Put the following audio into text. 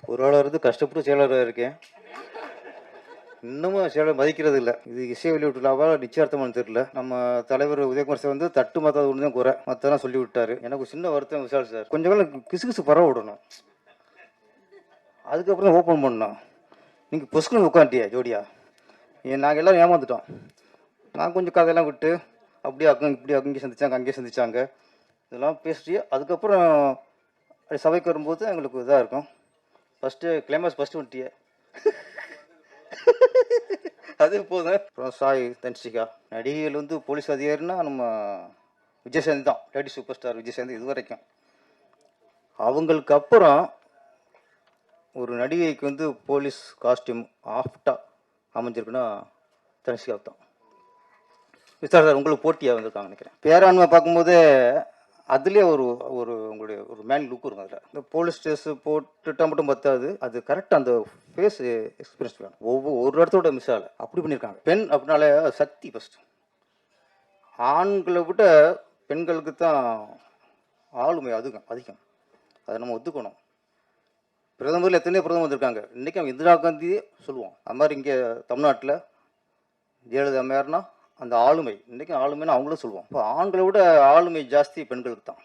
பொருளாளர் கஷ்டப்பட்டு செயலாளராக இருக்கேன். இன்னமும் செயலர் மதிக்கிறது இல்லை. இது இசை வெளியீட்டு விழாவா நிச்சயார்த்தமானு தெரியல. நம்ம தலைவர் உதயகுமார் சார் தட்டு மாத்தாத ஒன்று தான் குறை, மற்றெல்லாம் சொல்லி விட்டாரு. எனக்கு சின்ன வருத்தம் விஷால் சார், கொஞ்சம் காலம் கிசு பரவ விடணும், அதுக்கப்புறம் ஓப்பன் பண்ணணும். நீங்கள் பொசுக்குன்னு உட்காந்துட்டியா ஜோடியா, நாங்கள் எல்லோரும் ஏமாந்துட்டோம். நான் கொஞ்சம் கதையெல்லாம் விட்டு அப்படியே இப்படி அங்கேயும் சந்திச்சாங்க அங்கேயும் சந்திச்சாங்க இதெல்லாம் பேசிட்டு அதுக்கப்புறம் சபைக்கு வரும்போது எங்களுக்கு இதாக இருக்கும். ஃபஸ்ட்டு கிளைமாக்ஸ் ஃபஸ்ட்டு வந்துட்டியே அது போதும். அப்புறம் சாய் தன்சிகா நடிகைகள் போலீஸ் அதிகாரின்னா நம்ம விஜயசாந்தி தான், லேடி சூப்பர் ஸ்டார் விஜயசாந்தி. இது வரைக்கும் அவங்களுக்கு அப்புறம் ஒரு நடிகைக்கு போலீஸ் காஸ்டியூம் ஆஃப்டாக அமைஞ்சிருக்குன்னா தன்சிகா தான். விசார் சார் உங்களுக்கு போட்டியாக வந்திருக்காங்க நினைக்கிறேன். பேராண்மை பார்க்கும்போது அதுலேயே ஒரு ஒரு உங்களுடைய ஒரு மேன் லுக் இருக்கும். அதில் இந்த போலீஸ் ஸ்டேஸ் போட்டுட்டா மட்டும் பத்தாது, அது கரெக்டாக அந்த ஃபேஸ் எக்ஸ்பீரியன்ஸ் வேணும். ஒரு இடத்தோட மிஸ் ஆகலை, அப்படி பண்ணியிருக்காங்க. பெண் அப்படின்னாலே சக்தி ஃபஸ்ட்டு. ஆண்களை விட பெண்களுக்கு தான் ஆளுமை அதிகம். அதை நம்ம ஒத்துக்கணும். பிரதமரில் எத்தனையோ பிரதமர் வந்திருக்காங்க. இன்றைக்கும் இந்திரா காந்தியே சொல்லுவோம். அது மாதிரி இங்கே தமிழ்நாட்டில் ஜெயலலிதா அம்மையார்னா அந்த ஆளுமை, இன்றைக்கும் ஆளுமைன்னு அவங்களும் சொல்லுவோம். இப்போ ஆண்களை விட ஆளுமை ஜாஸ்தி பெண்களுக்கு தான்.